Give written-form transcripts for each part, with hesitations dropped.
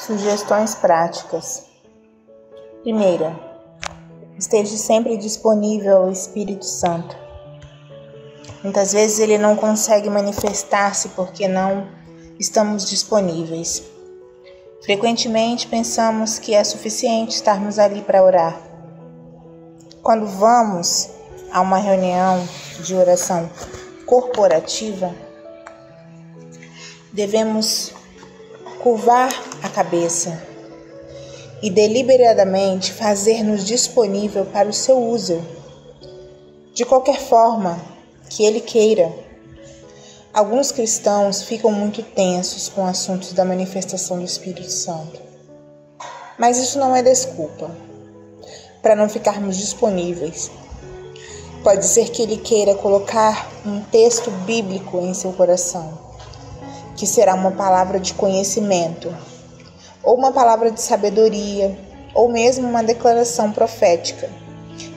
Sugestões práticas. Primeira, esteja sempre disponível ao Espírito Santo. Muitas vezes ele não consegue manifestar-se porque não estamos disponíveis. Frequentemente pensamos que é suficiente estarmos ali para orar. Quando vamos a uma reunião de oração corporativa, devemos curvar a cabeça e deliberadamente fazer-nos disponível para o seu uso, de qualquer forma que ele queira. Alguns cristãos ficam muito tensos com assuntos da manifestação do Espírito Santo, mas isso não é desculpa para não ficarmos disponíveis. Pode ser que ele queira colocar um texto bíblico em seu coração, que será uma palavra de conhecimento, ou uma palavra de sabedoria, ou mesmo uma declaração profética,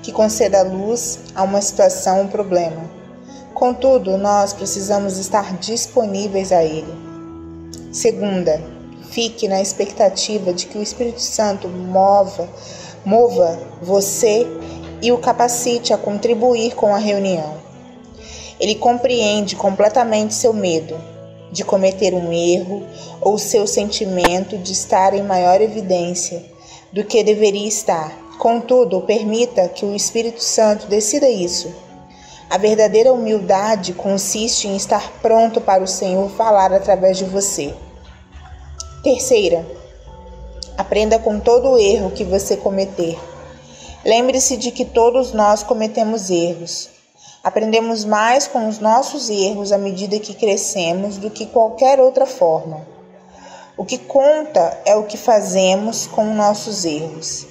que conceda luz a uma situação ou problema. Contudo, nós precisamos estar disponíveis a Ele. Segunda, fique na expectativa de que o Espírito Santo mova você e o capacite a contribuir com a reunião. Ele compreende completamente seu medo de cometer um erro ou seu sentimento de estar em maior evidência do que deveria estar. Contudo, permita que o Espírito Santo decida isso. A verdadeira humildade consiste em estar pronto para o Senhor falar através de você. Terceira, aprenda com todo o erro que você cometer. Lembre-se de que todos nós cometemos erros. Aprendemos mais com os nossos erros à medida que crescemos do que qualquer outra forma. O que conta é o que fazemos com nossos erros.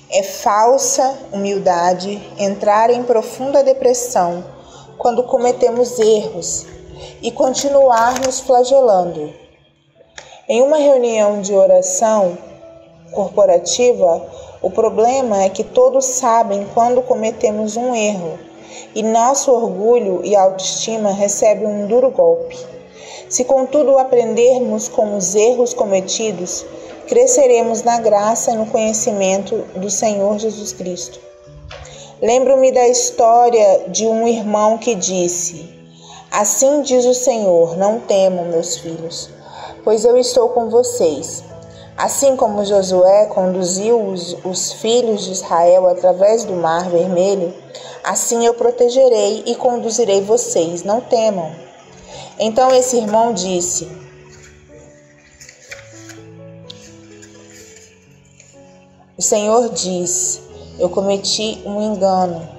É falsa humildade entrar em profunda depressão quando cometemos erros e continuar nos flagelando. Em uma reunião de oração corporativa, o problema é que todos sabem quando cometemos um erro, e nosso orgulho e autoestima recebem um duro golpe. Se, contudo, aprendermos com os erros cometidos, cresceremos na graça e no conhecimento do Senhor Jesus Cristo. Lembro-me da história de um irmão que disse: "Assim diz o Senhor, não temam, meus filhos, pois eu estou com vocês. Assim como Josué conduziu os filhos de Israel através do Mar Vermelho, assim eu protegerei e conduzirei vocês, não temam." Então esse irmão disse: "O Senhor diz, eu cometi um engano.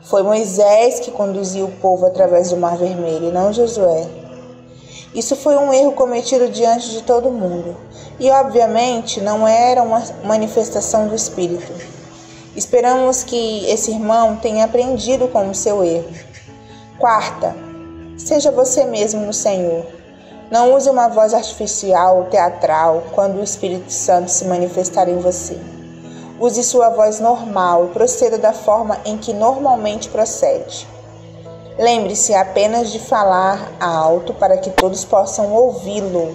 Foi Moisés que conduziu o povo através do Mar Vermelho, e não Josué. Isso foi um erro cometido diante de todo mundo, e obviamente não era uma manifestação do Espírito. Esperamos que esse irmão tenha aprendido com o seu erro. Quarta, seja você mesmo no Senhor. Não use uma voz artificial ou teatral quando o Espírito Santo se manifestar em você. Use sua voz normal e proceda da forma em que normalmente procede. Lembre-se apenas de falar alto para que todos possam ouvi-lo.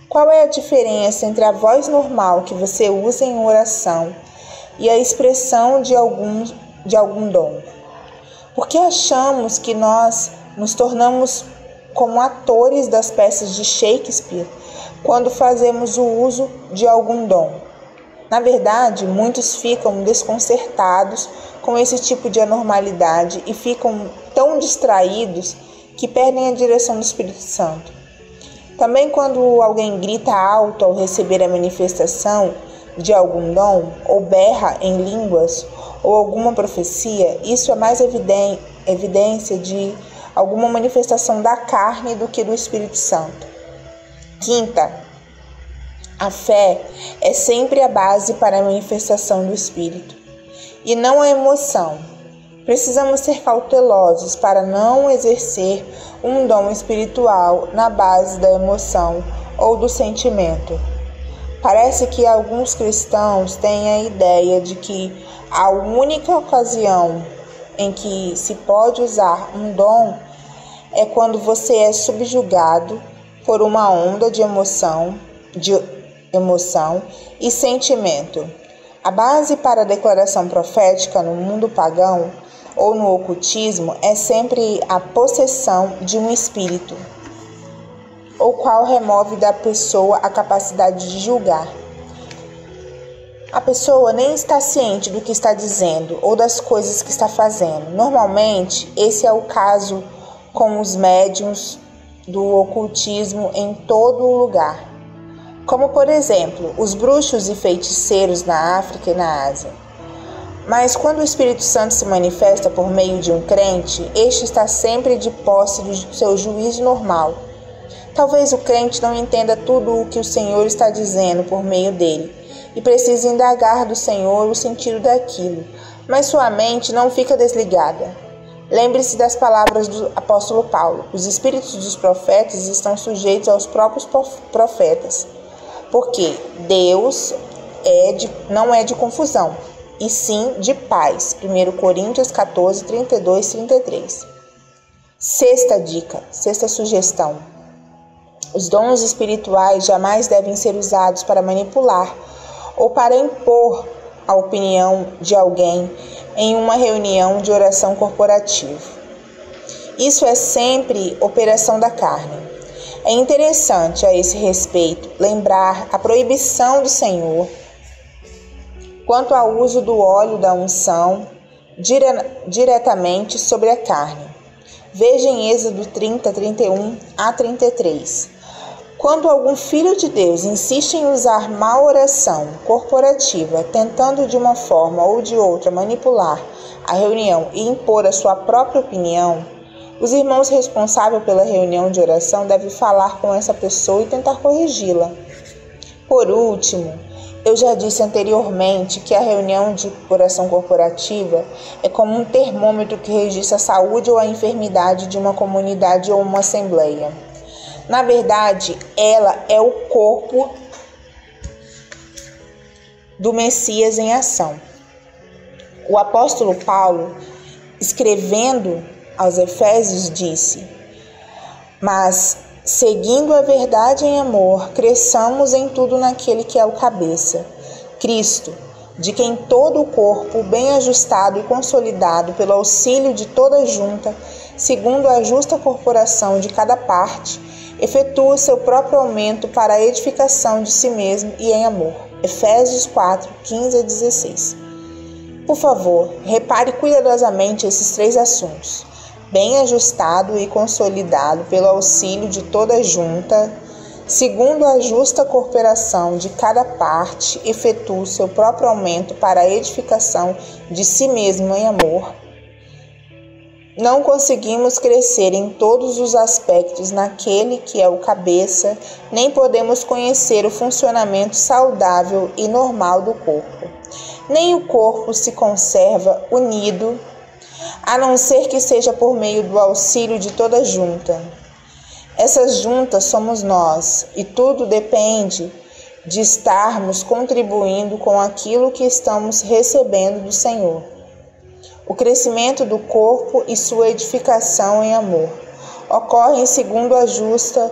Qual é a diferença entre a voz normal que você usa em oração e a expressão de algum dom? Por que achamos que nós nos tornamos como atores das peças de Shakespeare quando fazemos o uso de algum dom? Na verdade, muitos ficam desconcertados com esse tipo de anormalidade e ficam tão distraídos que perdem a direção do Espírito Santo. Também quando alguém grita alto ao receber a manifestação de algum dom, ou berra em línguas, ou alguma profecia, isso é mais evidência de alguma manifestação da carne do que do Espírito Santo. Quinta, a fé é sempre a base para a manifestação do Espírito, e não a emoção. Precisamos ser cautelosos para não exercer um dom espiritual na base da emoção ou do sentimento. Parece que alguns cristãos têm a ideia de que a única ocasião em que se pode usar um dom é quando você é subjugado por uma onda de emoção, emoção e sentimento. A base para a declaração profética no mundo pagão ou no ocultismo é sempre a possessão de um espírito, o qual remove da pessoa a capacidade de julgar. A pessoa nem está ciente do que está dizendo ou das coisas que está fazendo. Normalmente, esse é o caso com os médiuns do ocultismo em todo o lugar, como por exemplo, os bruxos e feiticeiros na África e na Ásia. Mas quando o Espírito Santo se manifesta por meio de um crente, este está sempre de posse do seu juízo normal. Talvez o crente não entenda tudo o que o Senhor está dizendo por meio dele e precise indagar do Senhor o sentido daquilo, mas sua mente não fica desligada. Lembre-se das palavras do apóstolo Paulo: os espíritos dos profetas estão sujeitos aos próprios profetas, porque Deus não é de confusão, e sim de paz. 1 Coríntios 14, 32, 33. Sexta dica, sexta sugestão. Os dons espirituais jamais devem ser usados para manipular ou para impor a opinião de alguém em uma reunião de oração corporativa. Isso é sempre operação da carne. É interessante a esse respeito lembrar a proibição do Senhor quanto ao uso do óleo da unção diretamente sobre a carne. Veja em Êxodo 30, 31 a 33. Quando algum filho de Deus insiste em usar má oração corporativa, tentando de uma forma ou de outra manipular a reunião e impor a sua própria opinião, os irmãos responsáveis pela reunião de oração devem falar com essa pessoa e tentar corrigi-la. Por último, eu já disse anteriormente que a reunião de oração corporativa é como um termômetro que registra a saúde ou a enfermidade de uma comunidade ou uma assembleia. Na verdade, ela é o corpo do Messias em ação. O apóstolo Paulo, escrevendo aos Efésios, disse: mas, seguindo a verdade em amor, cresçamos em tudo naquele que é o cabeça, Cristo, de quem todo o corpo, bem ajustado e consolidado pelo auxílio de toda junta, segundo a justa corporação de cada parte, efetua seu próprio aumento para a edificação de si mesmo e em amor. Efésios 4, 15 a 16. Por favor, repare cuidadosamente esses três assuntos: bem ajustado e consolidado pelo auxílio de toda junta, segundo a justa cooperação de cada parte, efetua seu próprio aumento para a edificação de si mesmo em amor. Não conseguimos crescer em todos os aspectos naquele que é o cabeça, nem podemos conhecer o funcionamento saudável e normal do corpo. Nem o corpo se conserva unido, a não ser que seja por meio do auxílio de toda junta. Essas juntas somos nós, e tudo depende de estarmos contribuindo com aquilo que estamos recebendo do Senhor. O crescimento do corpo e sua edificação em amor ocorrem segundo a justa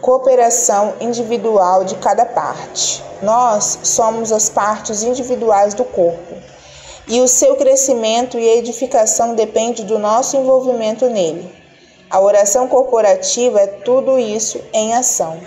cooperação individual de cada parte. Nós somos as partes individuais do corpo, e o seu crescimento e edificação depende do nosso envolvimento nele. A oração corporativa é tudo isso em ação.